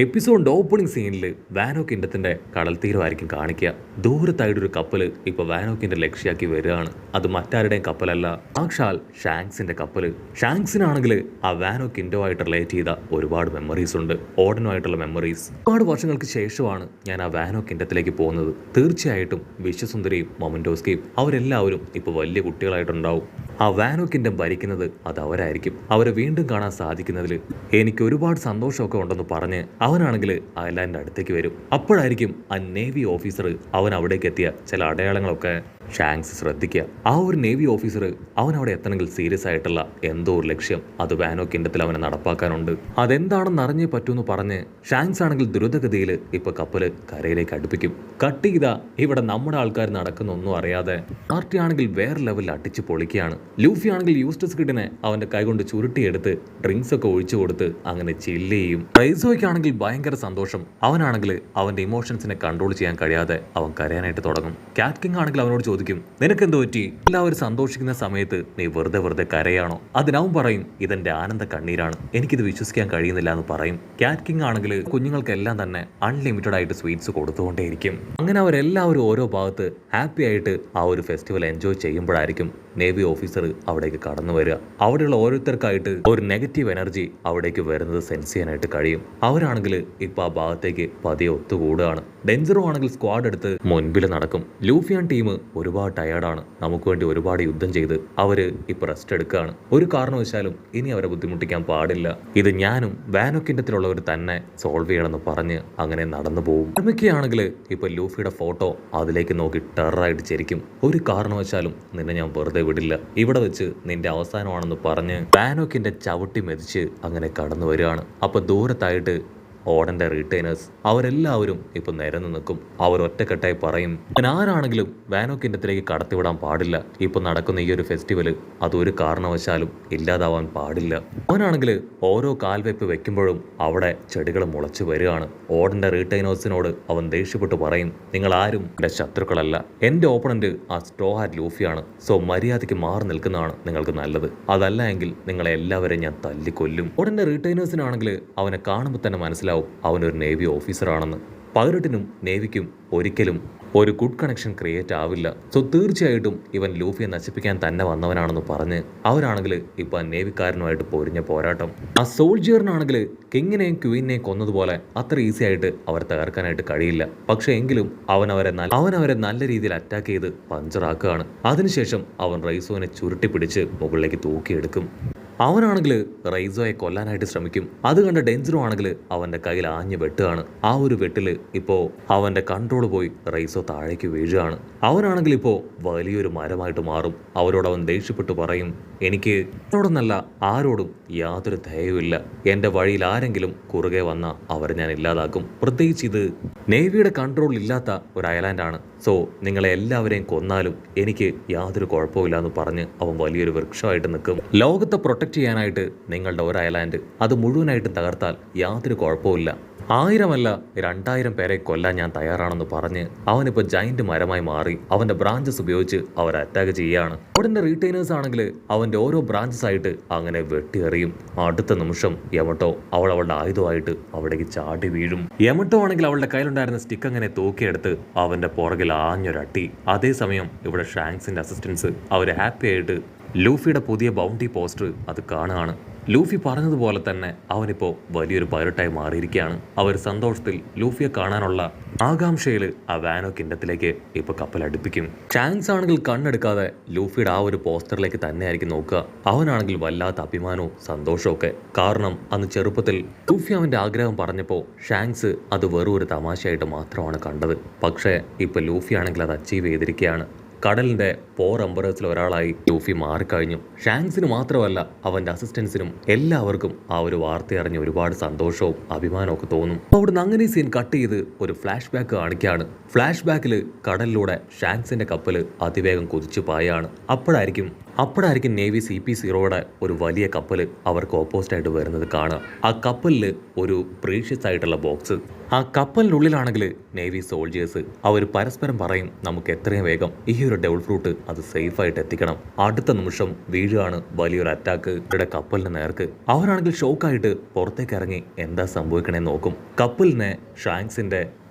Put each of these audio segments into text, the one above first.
എപ്പിസോഡിന്റെ opening സീനിൽ വാനോ കിൻഡത്തിന്റെ കടൽ തീരമായിരിക്കും കാണിക്കുക. ദൂരത്തായിട്ടൊരു കപ്പൽ ഇപ്പൊ വാനോക്കിന്റെ ലക്ഷ്യമാക്കി വരികയാണ്. അത് മറ്റാരുടെയും കപ്പലല്ല, സാക്ഷാൽ ഷാങ്സിന്റെ കപ്പല്. ഷാങ്സിനാണെങ്കിൽ ആ വാനോ കിൻഡോ ആയിട്ട് റിലേറ്റ് ചെയ്ത ഒരുപാട് മെമ്മറീസ് ഉണ്ട്, ഓടനുമായിട്ടുള്ള മെമ്മറീസ്. ഒരുപാട് വർഷങ്ങൾക്ക് ശേഷമാണ് ഞാൻ ആ വാനോ കിൻഡത്തിലേക്ക് പോകുന്നത്. തീർച്ചയായിട്ടും വിശ്വസുന്ദരിയും മൊമന്റോസ്കിയും അവരെല്ലാവരും ഇപ്പൊ വലിയ കുട്ടികളായിട്ടുണ്ടാവും. ആ വാനോ കിൻഡം ഭരിക്കുന്നത് അത് അവരായിരിക്കും. അവരെ വീണ്ടും കാണാൻ സാധിക്കുന്നതിൽ എനിക്ക് ഒരുപാട് സന്തോഷമൊക്കെ ഉണ്ടെന്ന് പറഞ്ഞ് അവനാണെങ്കിൽ ഐലാൻഡിന്റെ അടുത്തേക്ക് വരും. അപ്പോഴായിരിക്കും ആ നേവി ഓഫീസർ അവൻ അവിടേക്ക് എത്തിയ ചില അടയാളങ്ങളൊക്കെ ഷാങ്സ് ശ്രദ്ധിക്കുക. ആ ഒരു നേവി ഓഫീസർ അവൻ അവിടെ എത്തണമെങ്കിൽ സീരിയസ് ആയിട്ടുള്ള എന്തോ ഒരു ലക്ഷ്യം അത് വാനോ കിൻഡത്തിൽ അവനെ നടപ്പാക്കാനുണ്ട്. അതെന്താണെന്ന് അറിഞ്ഞേ പറ്റൂന്ന് പറഞ്ഞ് ഷാങ്സ് ആണെങ്കിൽ ദ്രുതഗതിയിൽ ഇപ്പൊ കപ്പല് കരയിലേക്ക് അടുപ്പിക്കും. കട്ട് ചെയ്ത ഇവിടെ നമ്മുടെ ആൾക്കാർ നടക്കുന്ന ഒന്നും അറിയാതെ പാർട്ടി ആണെങ്കിൽ വേറെ ലെവലിൽ അടിച്ച് പൊളിക്കുകയാണ്. ലൂഫി ആണെങ്കിൽ യൂസ്റ്റസ് കിഡിനെ അവന്റെ കൈകൊണ്ട് ചുരുട്ടിയെടുത്ത് ഡ്രിങ്ക്സ് ഒക്കെ ഒഴിച്ചു കൊടുത്ത് അങ്ങനെ ചില്ല് ചെയ്യും. റൈസോയ്ക്കാണെങ്കിൽ ഭയങ്കര സന്തോഷം. അവനാണെങ്കിൽ അവന്റെ ഇമോഷൻസിനെ കൺട്രോൾ ചെയ്യാൻ കഴിയാതെ അവൻ കരയാനായിട്ട് തുടങ്ങും. കാറ്റ് കിങ് ആണെങ്കിൽ അവനോട് ചോദിക്കും, നിനക്കെന്തോ പറ്റി? എല്ലാവരും സന്തോഷിക്കുന്ന സമയത്ത് നീ വെറുതെ കരയാണോ? അതിനവൻ പറയും, ഇതെന്റെ ആനന്ദ കണ്ണീരാണ്, എനിക്കിത് വിശ്വസിക്കാൻ കഴിയുന്നില്ല എന്ന് പറയും. കാറ്റ് കിങ് ആണെങ്കിൽ കുഞ്ഞുങ്ങൾക്കെല്ലാം തന്നെ അൺലിമിറ്റഡ് ആയിട്ട് സ്വീറ്റ്സ് കൊടുത്തുകൊണ്ടേയിരിക്കും. അങ്ങനെ അവരെല്ലാവരും ഓരോ ഭാഗത്ത് ഹാപ്പി ആയിട്ട് ആ ഒരു ഫെസ്റ്റിവൽ എൻജോയ് ചെയ്യുമ്പോഴായിരിക്കും നേവി ഓഫീസർ അവിടേക്ക് കടന്നു വരിക. അവിടെയുള്ള ഓരോരുത്തർക്കായിട്ട് ഒരു നെഗറ്റീവ് എനർജി അവിടേക്ക് വരുന്നത് സെൻസ് ചെയ്യാനായിട്ട് കഴിയും. അവരാണെങ്കിൽ ഇപ്പൊ ആ ഭാഗത്തേക്ക് പതിയെ ഒത്തുകൂടുകയാണ്. ഡെൻജറോ ആണെങ്കിൽ സ്ക്വാഡ് എടുത്ത് മുൻപിൽ നടക്കും. ലൂഫിയാൻ ടീം ഒരുപാട് ടയേർഡാണ്, നമുക്ക് വേണ്ടി ഒരുപാട് യുദ്ധം ചെയ്ത് അവര് ഇപ്പൊ റെസ്റ്റ് എടുക്കുകയാണ്. ഒരു കാരണവശാലും ഇനി അവരെ ബുദ്ധിമുട്ടിക്കാൻ പാടില്ല, ഇത് ഞാനും വാനോ കിൻഡത്തിലുള്ളവർ തന്നെ സോൾവ് ചെയ്യണമെന്ന് പറഞ്ഞ് അങ്ങനെ നടന്നു പോകും. അമ്മയ്ക്കാണെങ്കിൽ ഇപ്പൊ ലൂഫിയുടെ ഫോട്ടോ അതിലേക്ക് നോക്കി ടെററായിട്ട് ചിരിക്കും. ഒരു കാരണവശാലും നിന്നെ ഞാൻ വെറുതെ വിടില്ല, ഇവിടെ വെച്ച് നിന്റെ അവസാനമാണെന്ന് പറഞ്ഞ് വാനോക്കിന്റെ ചവിട്ടി മെതിച്ച് അങ്ങനെ കടന്നു വരികയാണ്. അപ്പൊ ദൂരത്തായിട്ട് ഓടന്റെ റീറ്റെയിനേഴ്സ് അവരെല്ലാവരും ഇപ്പൊ നിരന്ന് നിൽക്കും. അവർ ഒറ്റക്കെട്ടായി പറയും, ആരാണെങ്കിലും വാനോ കിൻഡത്തിലേക്ക് കടത്തിവിടാൻ പാടില്ല. ഇപ്പൊ നടക്കുന്ന ഈ ഒരു ഫെസ്റ്റിവല് അതൊരു കാരണവശാലും ഇല്ലാതാവാൻ പാടില്ല. അവനാണെങ്കിൽ ഓരോ കാൽവെപ്പ് വെക്കുമ്പോഴും അവിടെ ചെടികൾ മുളച്ചു വരികയാണ്. ഓടന്റെ റീറ്റെയിനേഴ്സിനോട് അവൻ ദേഷ്യപ്പെട്ട് പറയും, നിങ്ങൾ ആരും എന്റെ ശത്രുക്കളല്ല, എന്റെ ഓപ്പണന്റ് ആ സ്ട്രോ ഹാറ്റ് ലൂഫിയാണ്. സോ മര്യാദയ്ക്ക് മാറി നിൽക്കുന്നതാണ് നിങ്ങൾക്ക് നല്ലത്, അതല്ല എങ്കിൽ നിങ്ങളെ എല്ലാവരെയും ഞാൻ തല്ലിക്കൊല്ലും. ഓടന്റെ റീറ്റെയിനേഴ്സിനാണെങ്കിൽ അവനെ കാണുമ്പോൾ തന്നെ മനസ്സിലാവും അവനൊരു നേവി ഓഫീസറാണെന്ന്. പൈലറ്റിനും നേവിക്കും ഒരിക്കലും ഒരു ഗുഡ് കണക്ഷൻ ക്രിയേറ്റ് ആവില്ല. സോ തീർച്ചയായിട്ടും ഇവൻ ലൂഫിയെ നശിപ്പിക്കാൻ തന്നെ വന്നവനാണെന്ന് പറഞ്ഞ് അവരാണെങ്കിൽ ഇപ്പൊ നേവിക്കാരനുമായിട്ട് പൊരിഞ്ഞ പോരാട്ടം. ആ സോൾജിയറിനാണെങ്കിൽ കിങ്ങിനെയും ക്വീനെയും കൊന്നതുപോലെ അത്ര ഈസി ആയിട്ട് അവരെ തകർക്കാനായിട്ട് കഴിയില്ല. പക്ഷെ എങ്കിലും അവനവരെ നല്ല രീതിയിൽ അറ്റാക്ക് ചെയ്ത് പഞ്ചറാക്കുകയാണ്. അതിനുശേഷം അവൻ റൈസോനെ ചുരുട്ടി പിടിച്ച് മുകളിലേക്ക് തൂക്കിയെടുക്കും. അവനാണെങ്കിൽ റൈസോയെ കൊല്ലാനായിട്ട് ശ്രമിക്കും. അത് കണ്ട ഡെൻജറോ ആണെങ്കിൽ അവന്റെ കയ്യിൽ ആഞ്ഞ് വെട്ടുകയാണ്. ആ ഒരു വെട്ടില് ഇപ്പോ അവന്റെ കൺട്രോൾ പോയി റൈസോ താഴേക്ക് വീഴുകയാണ്. അവനാണെങ്കിൽ ഇപ്പോ വലിയൊരു മരമായിട്ട് മാറും. അവരോട് അവൻ ദേഷ്യപ്പെട്ട് പറയും, എനിക്ക് എന്നോടൊന്നല്ല ആരോടും യാതൊരു ദയവുമില്ല, എന്റെ വഴിയിൽ ആരെങ്കിലും കുറുകെ വന്ന അവരെ ഞാൻ ഇല്ലാതാക്കും. പ്രത്യേകിച്ച് ഇത് നേവിയുടെ കൺട്രോൾ ഇല്ലാത്ത ഒരു ഐലാൻഡാണ്. സോ നിങ്ങളെ എല്ലാവരെയും കൊന്നാലും എനിക്ക് യാതൊരു കുഴപ്പമില്ല എന്ന് പറഞ്ഞ് അവൻ വലിയൊരു വൃക്ഷമായിട്ട് നിൽക്കും. ലോകത്തെ പ്രൊട്ടക്ട് ചെയ്യാനായിട്ട് നിങ്ങളുടെ ഒരു ഐലാൻഡ് അത് മുഴുവനായിട്ടും തകർത്താൽ യാതൊരു കുഴപ്പമില്ല, 1000 അല്ല 2000 പേരെ കൊല്ലാൻ ഞാൻ തയ്യാറാണെന്ന് പറഞ്ഞ് അവനിപ്പോൾ ജൈന്റ് മരമായി മാറി അവന്റെ ബ്രാഞ്ചസ് ഉപയോഗിച്ച് അവർ അറ്റാക്ക് ചെയ്യുകയാണ്. അവന്റെ റീറ്റെയിനേഴ്സ് ആണെങ്കിൽ അവന്റെ ഓരോ ബ്രാഞ്ചസ് ആയിട്ട് അങ്ങനെ വെട്ടിയെറിയും. അടുത്ത നിമിഷം യമട്ടോ അവളുടെ ആയുധമായിട്ട് അവിടേക്ക് ചാടി വീഴും. യമട്ടോ ആണെങ്കിൽ അവളുടെ കയ്യിലുണ്ടായിരുന്ന സ്റ്റിക്ക് അങ്ങനെ തൂക്കിയെടുത്ത് അവന്റെ പുറകിൽ ആഞ്ഞൊരട്ടി. അതേസമയം ഇവിടെ ഷാങ്സിന്റെ അസിസ്റ്റൻസ് അവര് ഹാപ്പി ആയിട്ട് ലൂഫിയുടെ പുതിയ ബൗണ്ടി പോസ്റ്റർ അത് കാണുകയാണ്. ലൂഫി പറഞ്ഞതുപോലെ തന്നെ അവനിപ്പോൾ വലിയൊരു പൈലറ്റായി മാറിയിരിക്കുകയാണ്. അവർ സന്തോഷത്തിൽ ലൂഫിയെ കാണാനുള്ള ആകാംക്ഷയിൽ ആ വാനോ കിൻഡത്തിലേക്ക് ഇപ്പൊ കപ്പൽ അടുപ്പിക്കും. ഷാങ്സ് ആണെങ്കിൽ കണ്ണെടുക്കാതെ ലൂഫിയുടെ ആ ഒരു പോസ്റ്ററിലേക്ക് തന്നെയായിരിക്കും നോക്കുക. അവനാണെങ്കിൽ വല്ലാത്ത അഭിമാനവും സന്തോഷവും ഒക്കെ. കാരണം അന്ന് ചെറുപ്പത്തിൽ ലൂഫി അവന്റെ ആഗ്രഹം പറഞ്ഞപ്പോൾ ഷാങ്സ് അത് വെറും ഒരു തമാശയായിട്ട് മാത്രമാണ് കണ്ടത്. പക്ഷേ ഇപ്പൊ ലൂഫി ആണെങ്കിൽ അത് അച്ചീവ് ചെയ്തിരിക്കുകയാണ്. കടലിന്റെ 4 എംപറേഴ്സിൽ ഒരാളായി ലൂഫി മാറിക്കഴിഞ്ഞു. ഷാങ്സിന് മാത്രമല്ല അവന്റെ അസിസ്റ്റൻസിനും എല്ലാവർക്കും ആ ഒരു വാർത്ത അറിഞ്ഞ് ഒരുപാട് സന്തോഷവും അഭിമാനവും ഒക്കെ തോന്നും. അവിടുന്ന് അങ്ങനെ സീൻ കട്ട് ചെയ്ത് ഒരു ഫ്ലാഷ് ബാക്ക് കാണിക്കുകയാണ്. ഫ്ലാഷ് ബാക്കിൽ കടലിലൂടെ ഷാങ്സിന്റെ കപ്പല് അതിവേഗം കുതിച്ചു പായാണ്. അപ്പോഴായിരിക്കും നേവി CP0യുടെ ഒരു വലിയ കപ്പൽ അവർക്ക് ഓപ്പോസിറ്റ് ആയിട്ട് വരുന്നത് കാണുക. ആ കപ്പലിൽ ഒരു പ്രീഷ്യസ് ആയിട്ടുള്ള ബോക്സ് ആ കപ്പലിനുള്ളിലാണെങ്കിൽ നേവി സോൾജേഴ്സ് അവർ പരസ്പരം പറയും നമുക്ക് എത്രയും വേഗം ഈ ഒരു ഡെവിൾ ഫ്രൂട്ട് അത് സേഫായിട്ട് എത്തിക്കണം. അടുത്ത നിമിഷം വീഴുകയാണ് വലിയൊരു അറ്റാക്ക് ഇവരുടെ കപ്പലിന് നേർക്ക്. അവരാണെങ്കിൽ ഷോക്കായിട്ട് പുറത്തേക്ക് ഇറങ്ങി എന്താ സംഭവിക്കണേന്ന് നോക്കും. കപ്പലിനെ ഷാങ്സിന്റെ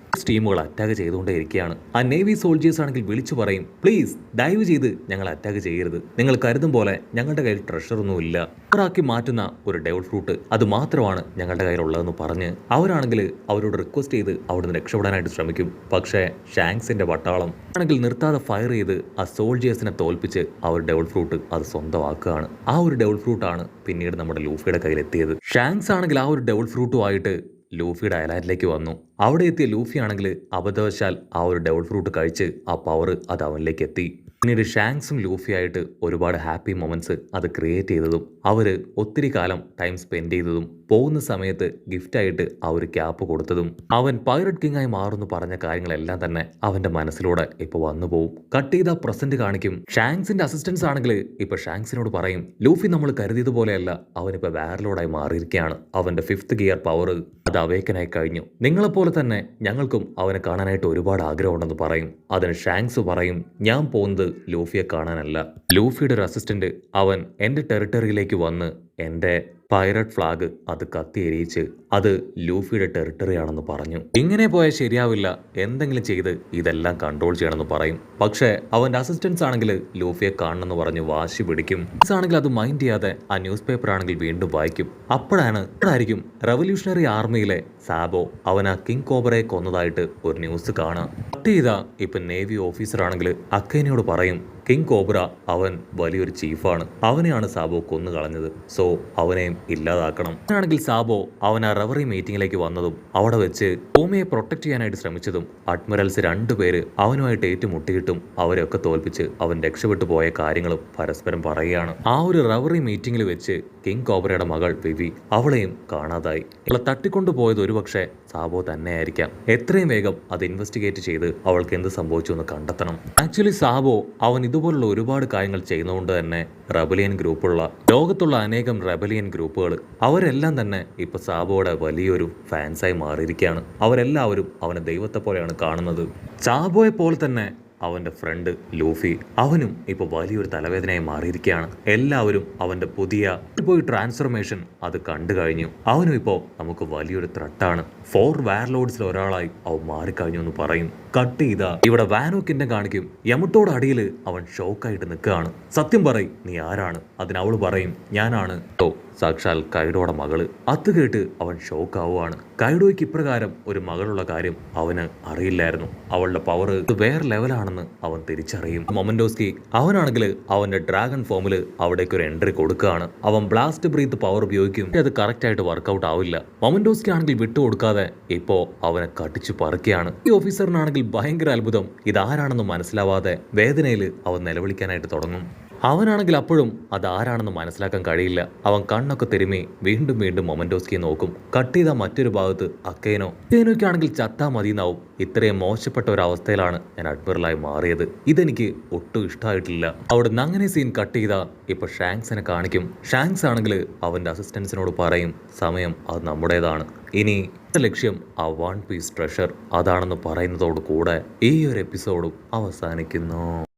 ടീമുകൾ അറ്റാക്ക് ചെയ്തുകൊണ്ടേയിരിക്കുകയാണ്. ആ നേവി സോൾജേഴ്സ് ആണെങ്കിൽ വിളിച്ചു പറയും, പ്ലീസ് ദയവ് ചെയ്ത് ഞങ്ങൾ അറ്റാക്ക് ചെയ്യരുത്. നിങ്ങൾ കരുതും പോലെ ഞങ്ങളുടെ കയ്യിൽ ട്രഷറൊന്നുമില്ല. ാക്കി മാറ്റുന്ന ഒരു ഡെവിൾ ഫ്രൂട്ട് അത് മാത്രമാണ് ഞങ്ങളുടെ കയ്യിലുള്ളതെന്ന് പറഞ്ഞ് അവരാണെങ്കിൽ അവരോട് റിക്വസ്റ്റ് ചെയ്ത് അവിടുന്ന് രക്ഷപ്പെടാനായിട്ട് ശ്രമിക്കും. പക്ഷേ ഷാങ്സിന്റെ പട്ടാളം ആണെങ്കിൽ നിർത്താതെ ഫയർ ചെയ്ത് ആ സോൾജേഴ്സിനെ തോൽപ്പിച്ച് ആ ഒരു ഡെവിൾ ഫ്രൂട്ട് അത് സ്വന്തമാക്കുകയാണ്. ആ ഒരു ഡെവിൾ ഫ്രൂട്ടാണ് പിന്നീട് നമ്മുടെ ലൂഫിയുടെ കയ്യിലെത്തിയത്. ഷാങ്സ് ആണെങ്കിൽ ആ ഒരു ഡെവിൾ ഫ്രൂട്ടുമായിട്ട് ലൂഫിയുടെ ഐലാൻഡിലേക്ക് വന്നു. അവിടെ എത്തിയ ലൂഫി ആണെങ്കിൽ അബദ്ധവശാൽ ആ ഒരു ഡെവിൾ ഫ്രൂട്ട് കഴിച്ച് ആ പവർ അത് അവനിലേക്ക് എത്തി. പിന്നീട് ഷാങ്സും ലൂഫിയായിട്ട് ഒരുപാട് ഹാപ്പി മൊമെന്റ്സ് അത് ക്രിയേറ്റ് ചെയ്തതും അവർ ഒത്തിരി കാലം ടൈം സ്പെൻഡ് ചെയ്തതും പോകുന്ന സമയത്ത് ഗിഫ്റ്റായിട്ട് ആ ഒരു ക്യാപ്പ് കൊടുത്തതും അവൻ പൈററ്റ് കിങ് ആയി മാറുമെന്ന് പറഞ്ഞ കാര്യങ്ങളെല്ലാം തന്നെ അവന്റെ മനസ്സിലൂടെ ഇപ്പൊ വന്നു പോവും. കട്ട് ചെയ്ത പ്രസന്റ് കാണിക്കും. ഷാങ്സിന്റെ അസിസ്റ്റൻസ് ആണെങ്കിൽ ഇപ്പൊ ഷാങ്സിനോട് പറയും, ലൂഫി നമ്മൾ കരുതിയതുപോലെയല്ല, അവനിപ്പോ വാരലോഡായി മാറിയിരിക്കുകയാണ്. അവന്റെ 5th ഗിയർ പവർ അത് അവേക്കനായി കഴിഞ്ഞു. നിങ്ങളെപ്പോലെ തന്നെ ഞങ്ങൾക്കും അവനെ കാണാനായിട്ട് ഒരുപാട് ആഗ്രഹമുണ്ടെന്ന് പറയും. അതിന് ഷാങ്സ് പറയും, ഞാൻ പോകുന്നത് ലൂഫിയെ കാണാനല്ല. ലൂഫിയുടെ ഒരു അസിസ്റ്റന്റ് അവൻ എന്റെ ടെറിട്ടറിയിലേക്ക് വന്ന് എന്റെ പൈററ്റ് ഫ്ലാഗ് അത് കത്തിയെരിയിച്ച് അത് ലൂഫിയുടെ ടെറിട്ടറി ആണെന്ന് പറഞ്ഞു. ഇങ്ങനെ പോയാൽ ശരിയാവില്ല, എന്തെങ്കിലും ചെയ്ത് ഇതെല്ലാം കൺട്രോൾ ചെയ്യണമെന്ന് പറയും. പക്ഷേ അവന്റെ അസിസ്റ്റൻസ് ആണെങ്കിൽ ലൂഫിയെ കാണണമെന്ന് പറഞ്ഞ് വാശി പിടിക്കും. ആണെങ്കിൽ അത് മൈൻഡ് ചെയ്യാതെ ആ ന്യൂസ് പേപ്പർ ആണെങ്കിൽ വീണ്ടും വായിക്കും. അപ്പോഴായിരിക്കും റവല്യൂഷണറി ആർമിയിലെ സാബോ അവൻ ആ കിങ് കോബ്രയെ കൊന്നതായിട്ട് ഒരു ന്യൂസ് കാണാം. കട്ട് ചെയ്ത ഇപ്പൊ നേവി ഓഫീസർ ആണെങ്കിൽ അക്കൈനയോട് പറയും, കിങ് കോബ്ര അവൻ വലിയൊരു ചീഫാണ്, അവനെയാണ് സാബോ കൊന്നു കളഞ്ഞത്. സോ അവനെയും ഇല്ലാതാക്കണം. ആണെങ്കിൽ സാബോ അവൻ ആ റവറി മീറ്റിംഗിലേക്ക് വന്നതും അവിടെ വെച്ച് ഭൂമിയെ പ്രൊട്ടക്ട് ചെയ്യാനായിട്ട് ശ്രമിച്ചതും അഡ്മിറൽസ് 2 പേര് അവനുമായിട്ട് ഏറ്റുമുട്ടിയിട്ടും അവരെയൊക്കെ തോൽപ്പിച്ച് അവൻ രക്ഷപ്പെട്ടു പോയ കാര്യങ്ങളും പരസ്പരം പറയുകയാണ്. ആ ഒരു റവറി മീറ്റിംഗിൽ വെച്ച് കിങ് കോബ്രയുടെ മകൾ വിവി അവളെയും കാണാതായി. അവളെ തട്ടിക്കൊണ്ടുപോയത് ഒരുപക്ഷെ സാബോ തന്നെയായിരിക്കാം. എത്രയും വേഗം അത് ഇൻവെസ്റ്റിഗേറ്റ് ചെയ്ത് അവൾക്ക് എന്ത് സംഭവിച്ചു എന്ന് കണ്ടെത്തണം. ആക്ച്വലി സാബോ അവൻ ഇതുപോലുള്ള ഒരുപാട് കാര്യങ്ങൾ ചെയ്യുന്നതുകൊണ്ട് തന്നെ റെബലിയൻ ഗ്രൂപ്പുള്ള ലോകത്തുള്ള അനേകം റെബലിയൻ ഗ്രൂപ്പുകൾ അവരെല്ലാം തന്നെ ഇപ്പൊ സാബോയുടെ വലിയൊരു ഫാൻസായി മാറിയിരിക്കുകയാണ്. അവരെല്ലാവരും അവനെ ദൈവത്തെ പോലെയാണ് കാണുന്നത്. സാബോയെ പോലെ തന്നെ അവന്റെ ഫ്രണ്ട് ലൂഫി അവനും ഇപ്പൊ വലിയൊരു തലവേദനയായി മാറിയിരിക്കുകയാണ്. എല്ലാവരും അവന്റെ പുതിയ ട്രാൻസ്ഫർമേഷൻ അത് കണ്ടു കഴിഞ്ഞു. അവനും ഇപ്പോ നമുക്ക് വലിയൊരു ത്രെട്ടാണ്. 4 വാർലോഡ്സിൽ ഒരാളായി അവൻ മാറിക്കഴിഞ്ഞു എന്ന് പറയും. കട്ട് ചെയ്ത ഇവിടെ വാനോക്കിന്റെ കാണിക്കും. യമട്ടോട് അടിയിൽ അവൻ ഷോക്കായിട്ട് നിൽക്കുകയാണ്. സത്യം പറയും, നീ ആരാണ്? അതിന് അവള് പറയും, ഞാനാണ് സാക്ഷാൽ കൈഡോയുടെ മകള്. അത് കേട്ട് അവൻ ഷോക്കാവുകയാണ്. കൈഡോയ്ക്ക് ഇപ്രകാരം ഒരു മകളുള്ള കാര്യം അവന് അറിയില്ലായിരുന്നു. അവളുടെ പവർ വേറെ ലെവലാണെന്ന് അവൻ തിരിച്ചറിയും. മൊമന്റോസ്കി അവനാണെങ്കിൽ അവന്റെ ഡ്രാഗൺ ഫോമില് അവിടേക്ക് ഒരു എൻട്രി കൊടുക്കുകയാണ്. അവൻ ബ്ലാസ്റ്റ് ബ്രീത്ത് പവർ ഉപയോഗിക്കും. അത് കറക്റ്റ് ആയിട്ട് വർക്കൗട്ട് ആവില്ല. മൊമന്റോസ്കി ആണെങ്കിൽ വിട്ടുകൊടുക്കാതെ ഇപ്പോ അവനെ കടിച്ചു പറിക്കുകയാണ്. ഈ ഓഫീസറിനാണെങ്കിൽ ഭയങ്കര അത്ഭുതം. ഇതാരാണെന്ന് മനസ്സിലാവാതെ വേദനയിൽ അവൻ നിലവിളിക്കാനായിട്ട് തുടങ്ങും. അവനാണെങ്കിൽ അപ്പോഴും അതാരാണെന്ന് മനസ്സിലാക്കാൻ കഴിയില്ല. അവൻ കണ്ണൊക്കെ തിരുമ്മി വീണ്ടും വീണ്ടും മൊമന്റോസ്കിയെ നോക്കും. കട്ട് ചെയ്ത മറ്റൊരു ഭാഗത്ത് അക്കൈനോയ്ക്കാണെങ്കിൽ ചത്താ മതിയെന്നാവും. ഇത്രയും മോശപ്പെട്ട ഒരു അവസ്ഥയിലാണ് ഞാൻ അഡ്മിറലായി മാറിയത്. ഇതെനിക്ക് ഒട്ടും ഇഷ്ടമായിട്ടില്ല. അവിടുന്ന് അങ്ങനെ സീൻ കട്ട് ചെയ്ത ഇപ്പൊ ഷാങ്സിനെ കാണിക്കും. ഷാങ്സ് ആണെങ്കിൽ അവന്റെ അസിസ്റ്റൻസിനോട് പറയും, സമയം അത് നമ്മുടേതാണ്. ഇനി ലക്ഷ്യം ആ 1 പീസ് ട്രഷർ അതാണെന്ന് പറയുന്നതോട് കൂടെ ഈ ഒരു എപ്പിസോഡും അവസാനിക്കുന്നു.